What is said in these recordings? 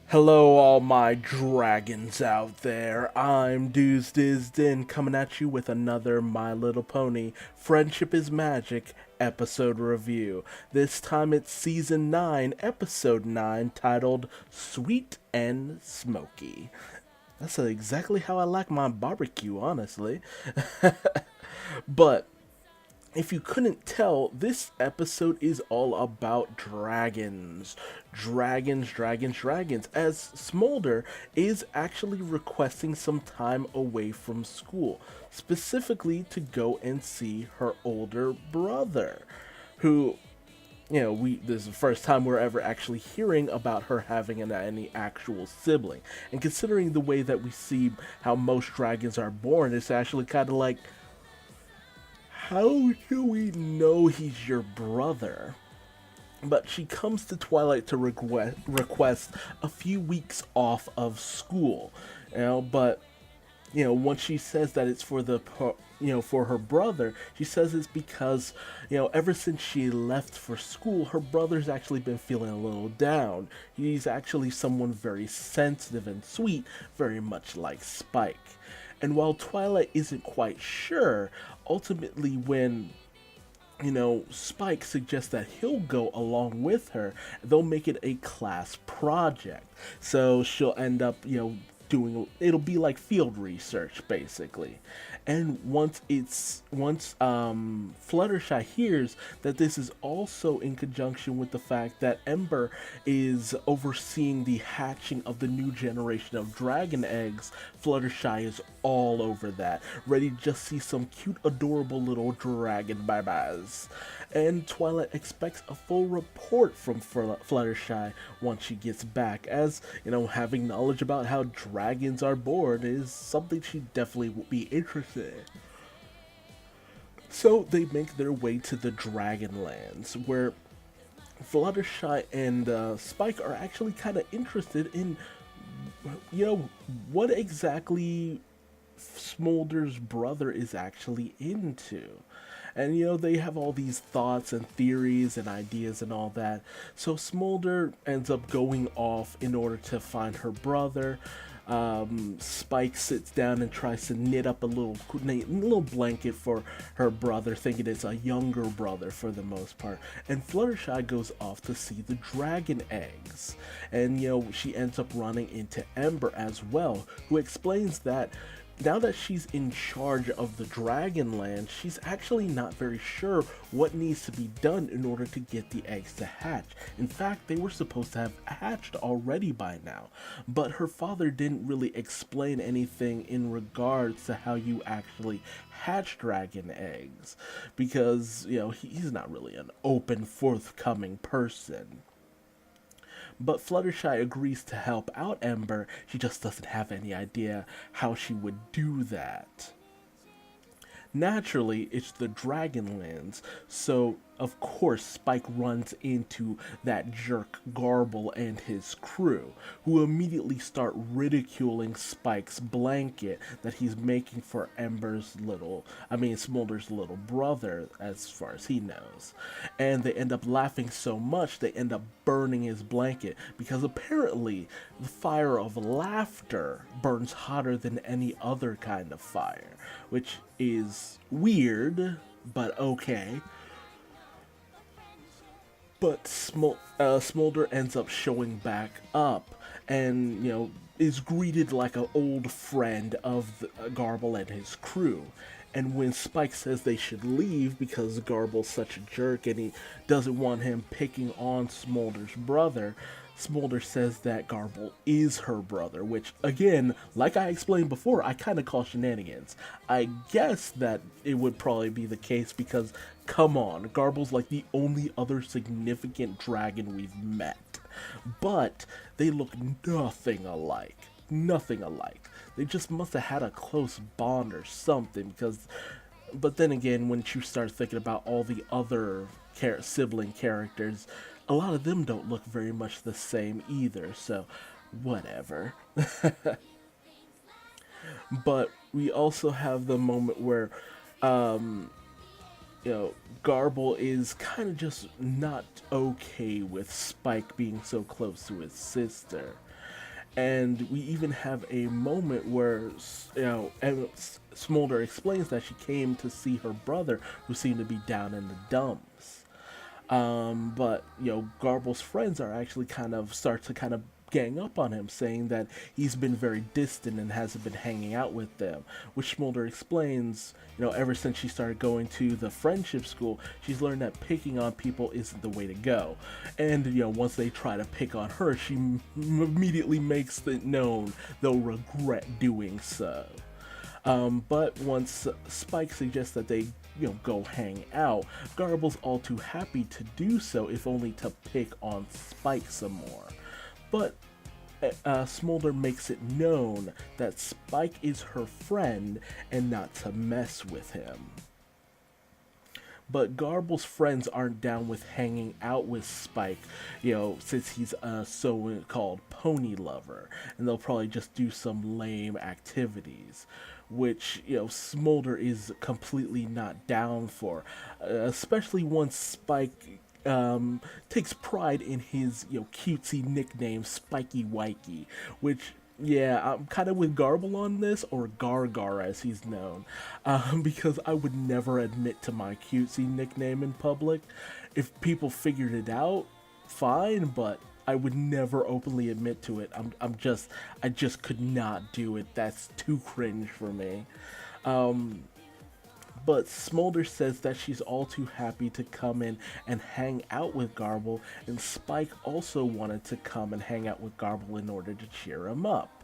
Hello, all my dragons out there. I'm Duuz-Diz-Din coming at you with another My Little Pony Friendship is Magic episode review. This time it's season 9, episode 9, titled Sweet and Smoky. That's exactly how I like my barbecue, honestly. But if you couldn't tell, this episode is all about dragons. Dragons. As Smolder is actually requesting some time away from school, specifically to go and see her older brother, who this is the first time we're ever actually hearing about her having any actual sibling. And considering the way that we see how most dragons are born, it's actually kind of like, how do we know he's your brother? But she comes to Twilight to request a few weeks off of school. But once she says that it's for for her brother, she says it's because, ever since she left for school, her brother's actually been feeling a little down. He's actually someone very sensitive and sweet, very much like Spike. And while Twilight isn't quite sure, ultimately when Spike suggests that he'll go along with her, they'll make it a class project. So she'll end up, it'll be like field research basically. And once Fluttershy hears that this is also in conjunction with the fact that Ember is overseeing the hatching of the new generation of dragon eggs, Fluttershy is all over that, ready to just see some cute, adorable little dragon bye-byes. And Twilight expects a full report from Fluttershy once she gets back, as, having knowledge about how dragons are born is something she definitely will be interested in. So they make their way to the Dragonlands, where Fluttershy and Spike are actually kind of interested in, what exactly Smolder's brother is actually into. And they have all these thoughts and theories and ideas and all that. So Smolder ends up going off in order to find her brother. Spike sits down and tries to knit up a little blanket for her brother, thinking it's a younger brother for the most part. And Fluttershy goes off to see the dragon eggs. And she ends up running into Ember as well, who explains that now that she's in charge of the Dragonland, she's actually not very sure what needs to be done in order to get the eggs to hatch. In fact, they were supposed to have hatched already by now, but her father didn't really explain anything in regards to how you actually hatch dragon eggs, because, he's not really an open, forthcoming person. But Fluttershy agrees to help out Ember, she just doesn't have any idea how she would do that. Naturally, it's the Dragonlands, so of course Spike runs into that jerk Garble and his crew, who immediately start ridiculing Spike's blanket that he's making for Smolder's little brother, as far as he knows. And they end up laughing so much they end up burning his blanket, because apparently the fire of laughter burns hotter than any other kind of fire, which is weird, but okay. But Smolder ends up showing back up and, is greeted like an old friend of Garble and his crew. And when Spike says they should leave because Garble's such a jerk and he doesn't want him picking on Smolder's brother, Smolder says that Garble is her brother, which, again, like I explained before, I kind of call shenanigans. I guess that it would probably be the case because, come on, Garble's like the only other significant dragon we've met. But they look nothing alike. Nothing alike. They just must have had a close bond or something, because... But then again, when you start thinking about all the other sibling characters, a lot of them don't look very much the same either, so whatever. But we also have the moment where, Garble is kind of just not okay with Spike being so close to his sister. And we even have a moment where, Smolder explains that she came to see her brother, who seemed to be down in the dumps. But Garble's friends are actually kind of start to kind of gang up on him, saying that he's been very distant and hasn't been hanging out with them. Which Smolder explains, ever since she started going to the friendship school, she's learned that picking on people isn't the way to go. And once they try to pick on her, she immediately makes it known they'll regret doing so. But once Spike suggests that they, go hang out, Garble's all too happy to do so, if only to pick on Spike some more. But Smolder makes it known that Spike is her friend and not to mess with him. But Garble's friends aren't down with hanging out with Spike, since he's a so-called pony lover, and they'll probably just do some lame activities, which, Smolder is completely not down for, especially once Spike takes pride in his, cutesy nickname, Spiky Wikey, which, yeah, I'm kind of with Garble on this, or Gargar as he's known, because I would never admit to my cutesy nickname in public. If people figured it out, fine, but I would never openly admit to it. I just could not do it. That's too cringe for me. But Smolder says that she's all too happy to come in and hang out with Garble, and Spike also wanted to come and hang out with Garble in order to cheer him up.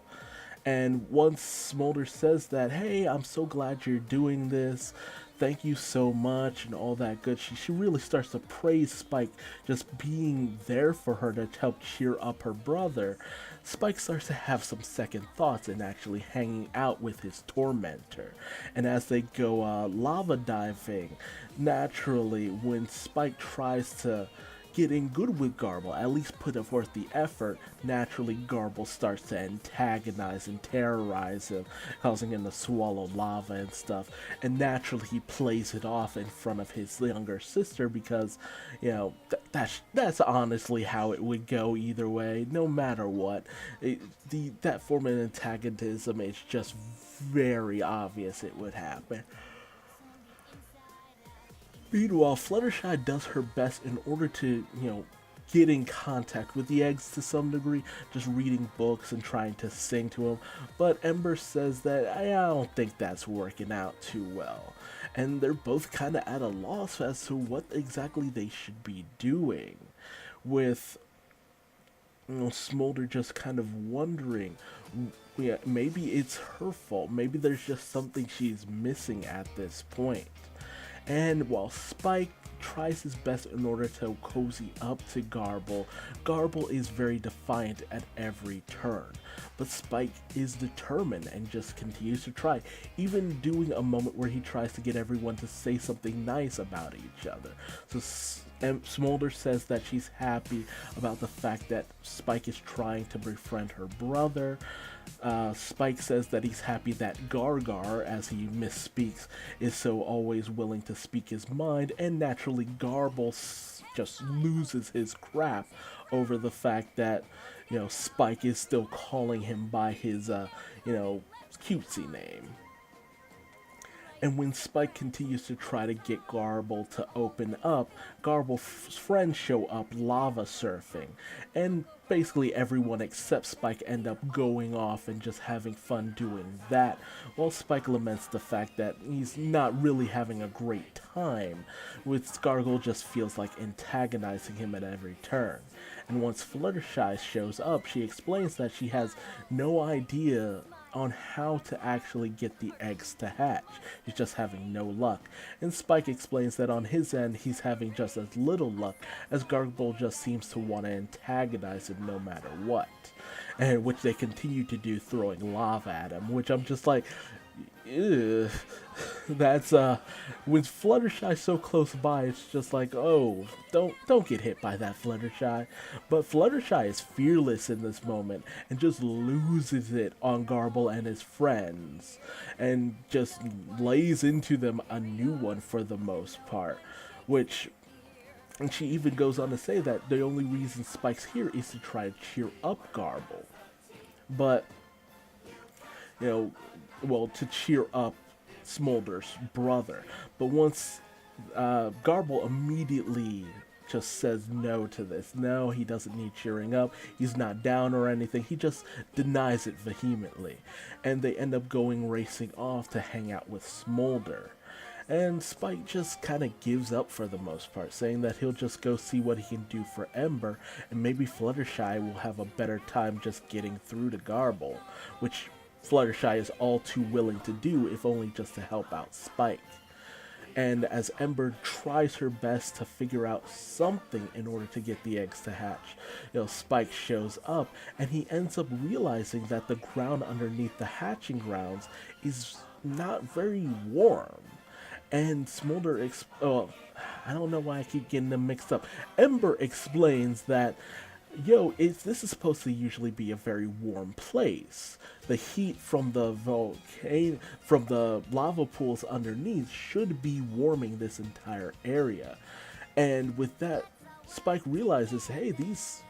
And once Smolder says that, hey, I'm so glad you're doing this, thank you so much, and all that good, she really starts to praise Spike just being there for her to help cheer up her brother. Spike starts to have some second thoughts and actually hanging out with his tormentor. And as they go lava diving, naturally, when Spike tries to get in good with Garble, at least put forth the effort, naturally Garble starts to antagonize and terrorize him, causing him to swallow lava and stuff. And naturally he plays it off in front of his younger sister because, that's honestly how it would go either way, no matter what. That form of antagonism is just very obvious it would happen. Meanwhile, Fluttershy does her best in order to, get in contact with the eggs to some degree, just reading books and trying to sing to them. But Ember says that I don't think that's working out too well. And they're both kind of at a loss as to what exactly they should be doing. With, Smolder just kind of wondering, yeah, maybe it's her fault. Maybe there's just something she's missing at this point. And while Spike tries his best in order to cozy up to Garble, Garble is very defiant at every turn. But Spike is determined and just continues to try, even doing a moment where he tries to get everyone to say something nice about each other. So Smolder says that she's happy about the fact that Spike is trying to befriend her brother. Spike says that he's happy that Gargar, as he misspeaks, is so always willing to speak his mind, and naturally Garble just loses his crap over the fact that, Spike is still calling him by his, cutesy name. And when Spike continues to try to get Garble to open up, Garble's friends show up lava surfing. And basically everyone except Spike end up going off and just having fun doing that, while Spike laments the fact that he's not really having a great time, with Gargle just feels like antagonizing him at every turn. And once Fluttershy shows up, she explains that she has no idea on how to actually get the eggs to hatch. He's just having no luck. And Spike explains that on his end, he's having just as little luck, as Garble just seems to want to antagonize him no matter what. And which they continue to do, throwing lava at him, which I'm just like, ew. That's with Fluttershy so close by, it's just like, oh, don't get hit by that, Fluttershy. But Fluttershy is fearless in this moment and just loses it on Garble and his friends, and just lays into them a new one for the most part, and she even goes on to say that the only reason Spike's here is to try to cheer up Garble. But, you know, well, to cheer up Smolder's brother. But once Garble immediately just says no to this. No, he doesn't need cheering up. He's not down or anything. He just denies it vehemently. And they end up going racing off to hang out with Smolder. And Spike just kind of gives up for the most part, saying that he'll just go see what he can do for Ember, and maybe Fluttershy will have a better time just getting through to Garble, which Fluttershy is all too willing to do, if only just to help out Spike. And as Ember tries her best to figure out something in order to get the eggs to hatch, Spike shows up, and he ends up realizing that the ground underneath the hatching grounds is not very warm. And Smolder, I don't know why I keep getting them mixed up. Ember explains that, this is supposed to usually be a very warm place. The heat from the from the lava pools underneath should be warming this entire area. And with that, Spike realizes, hey, these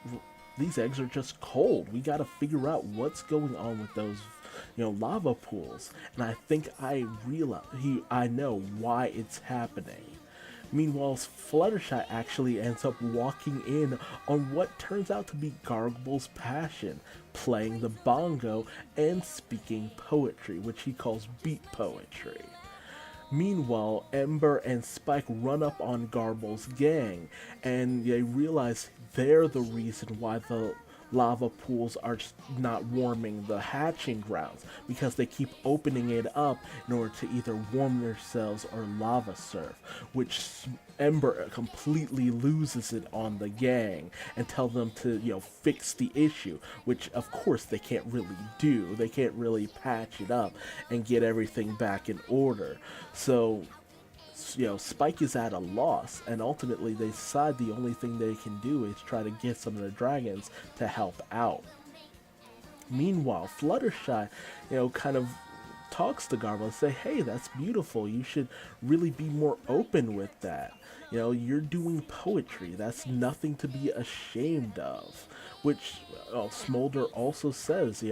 eggs are just cold. We gotta figure out what's going on with those lava pools. And I think I know why it's happening. Meanwhile, Fluttershy actually ends up walking in on what turns out to be Garble's passion, playing the bongo and speaking poetry, which he calls beat poetry. Meanwhile, Ember and Spike run up on Garble's gang, and they realize they're the reason why the lava pools are not warming the hatching grounds, because they keep opening it up in order to either warm themselves or lava surf, which Ember completely loses it on the gang and tell them to fix the issue, which of course they can't really do. They can't really patch it up and get everything back in order. So Spike is at a loss, and ultimately they decide the only thing they can do is try to get some of the dragons to help out. Meanwhile, Fluttershy, kind of talks to Garble and say, hey, that's beautiful. You should really be more open with that. You're doing poetry. That's nothing to be ashamed of. Which Smolder also says,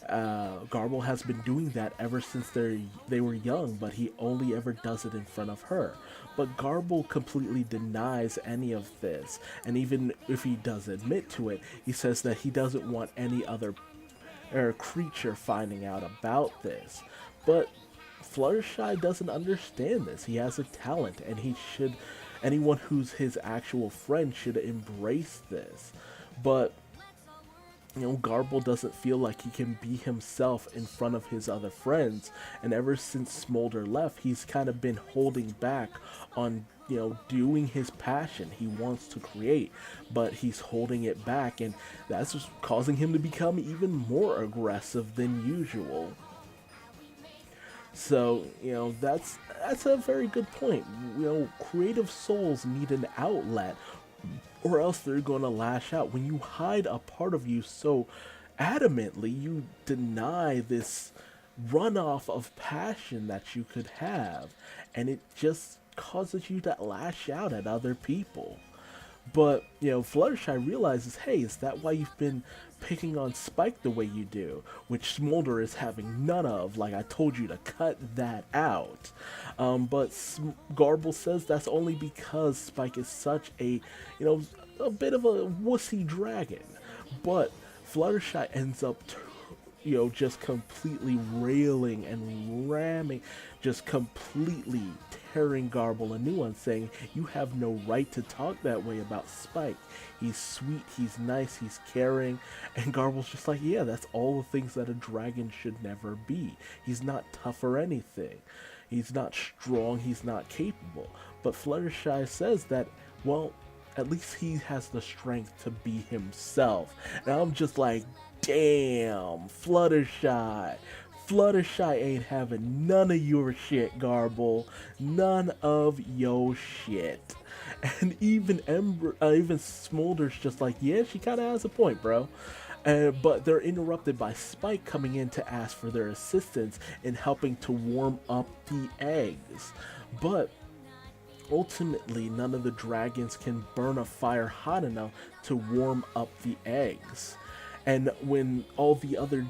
Garble has been doing that ever since they were young, but he only ever does it in front of her. But Garble completely denies any of this, and even if he does admit to it, he says that he doesn't want any other creature finding out about this. But Fluttershy doesn't understand this. He has a talent, and anyone who's his actual friend should embrace this. But Garble doesn't feel like he can be himself in front of his other friends, and ever since Smolder left, he's kind of been holding back on, doing his passion. He wants to create, but he's holding it back, and that's just causing him to become even more aggressive than usual. So, that's a very good point. Creative souls need an outlet, or else they're going to lash out. When you hide a part of you so adamantly, you deny this runoff of passion that you could have, and it just causes you to lash out at other people. But, Fluttershy realizes, hey, is that why you've been picking on Spike the way you do? Which Smolder is having none of, like I told you to cut that out. But Garble says that's only because Spike is such a bit of a wussy dragon. But Fluttershy ends up just completely railing and ramming, just completely tearing Garble a new one, saying, you have no right to talk that way about Spike. He's sweet, he's nice, he's caring. And Garble's just like, yeah, that's all the things that a dragon should never be. He's not tough or anything. He's not strong, he's not capable. But Fluttershy says that, well, at least he has the strength to be himself. And I'm just like, damn, Fluttershy. Fluttershy ain't having none of your shit, Garble. None of your shit. And even Smolder's just like, yeah, she kind of has a point, bro. But they're interrupted by Spike coming in to ask for their assistance in helping to warm up the eggs. But ultimately, none of the dragons can burn a fire hot enough to warm up the eggs. And when all the other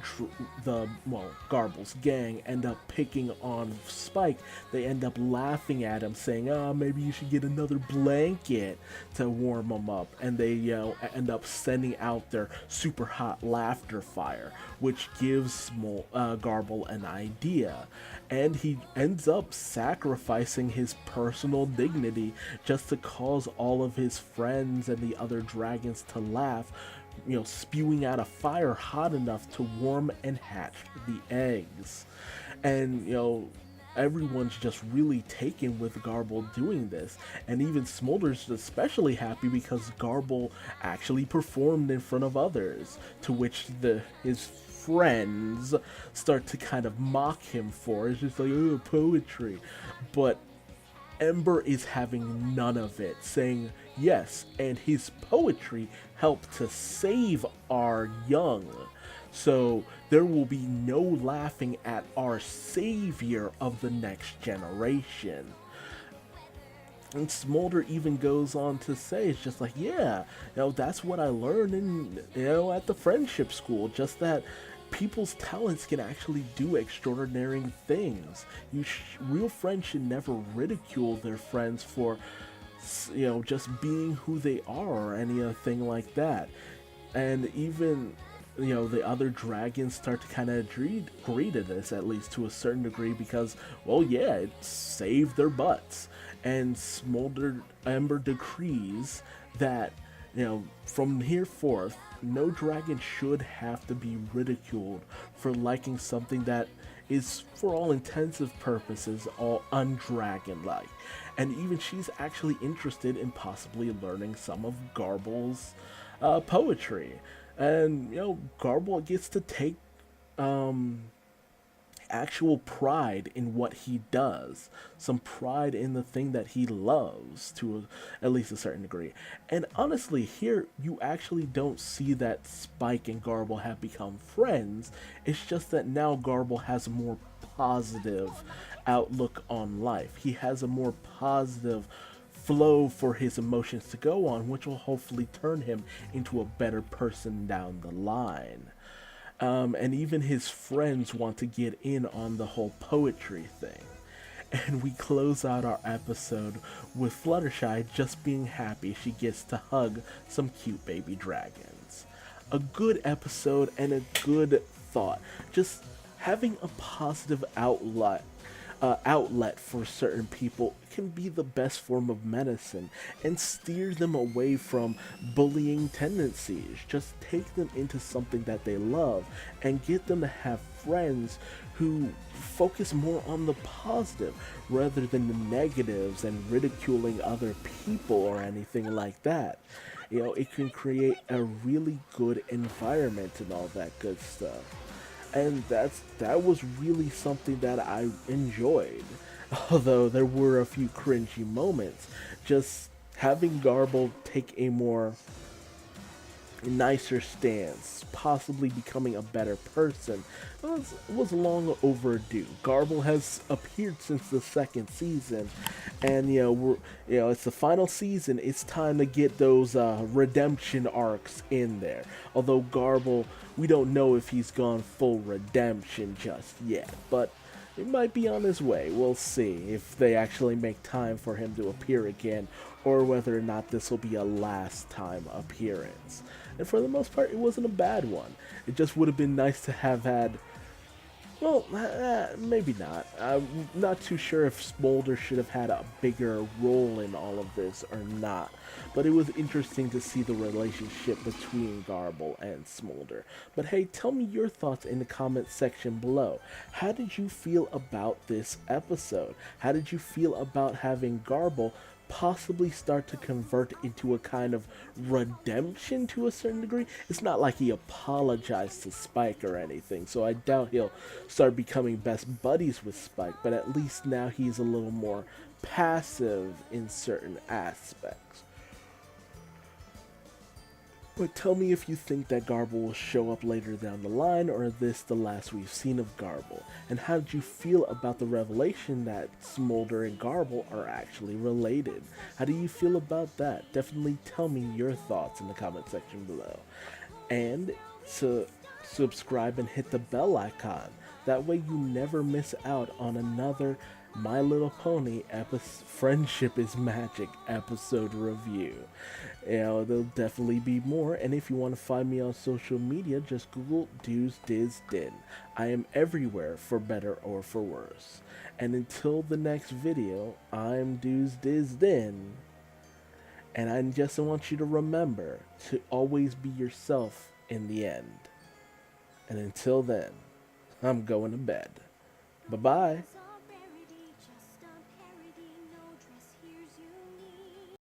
Garble's gang end up picking on Spike, they end up laughing at him, saying, "Ah, maybe you should get another blanket to warm him up." And they, end up sending out their super hot laughter fire, which gives Garble an idea. And he ends up sacrificing his personal dignity just to cause all of his friends and the other dragons to laugh, spewing out a fire hot enough to warm and hatch the eggs. And, everyone's just really taken with Garble doing this. And even Smolder's especially happy because Garble actually performed in front of others, to which his friends start to kind of mock him for. It's just like, oh, poetry. But Ember is having none of it, saying yes, and his poetry helped to save our young. So there will be no laughing at our savior of the next generation. And Smolder even goes on to say, it's just like, yeah, that's what I learned at the friendship school, just that people's talents can actually do extraordinary things. Real friends should never ridicule their friends for, just being who they are or anything like that. And even, the other dragons start to kind of agree to this, at least to a certain degree, because, well, yeah, it saved their butts. And Ember decrees that, from here forth, no dragon should have to be ridiculed for liking something that is, for all intensive purposes, all undragon-like. And even she's actually interested in possibly learning some of Garble's poetry. And, Garble gets to take actual pride in what he does, some pride in the thing that he loves to at least a certain degree. And honestly, here you actually don't see that Spike and Garble have become friends. It's just that now Garble has a more positive outlook on life. He has a more positive flow for his emotions to go on, which will hopefully turn him into a better person down the line. And even his friends want to get in on the whole poetry thing. And we close out our episode with Fluttershy just being happy she gets to hug some cute baby dragons. A good episode and a good thought. Just having a positive outlet for certain people can be the best form of medicine and steer them away from bullying tendencies. Just take them into something that they love and get them to have friends who focus more on the positive rather than the negatives and ridiculing other people or anything like that. It can create a really good environment and all that good stuff. And that was really something that I enjoyed. Although there were a few cringy moments, just having Garble take a more nicer stance, possibly becoming a better person, was long overdue. Garble has appeared since the second season, and it's the final season. It's time to get those redemption arcs in there. Although Garble, we don't know if he's gone full redemption just yet, but it might be on his way. We'll see if they actually make time for him to appear again, or whether or not this will be a last time appearance. And for the most part, it wasn't a bad one. It just would have been nice to have had, well, maybe not. I'm not too sure if Smolder should have had a bigger role in all of this or not. But it was interesting to see the relationship between Garble and Smolder. But hey, tell me your thoughts in the comment section below. How did you feel about this episode? How did you feel about having Garble possibly start to convert into a kind of redemption to a certain degree? It's not like he apologized to Spike or anything, so I doubt he'll start becoming best buddies with Spike, but at least now he's a little more passive in certain aspects. But tell me if you think that Garble will show up later down the line, or is this the last we've seen of Garble? And how did you feel about the revelation that Smolder and Garble are actually related? How do you feel about that? Definitely tell me your thoughts in the comment section below. And to subscribe and hit the bell icon. That way you never miss out on another My Little Pony Friendship is Magic episode review. You know, there'll definitely be more, and if you want to find me on social media, just Google Duuz-Diz-Din. I am everywhere for better or for worse. And until the next video, I'm Duuz-Diz-Din. And I just want you to remember to always be yourself in the end. And until then, I'm going to bed. Bye-bye.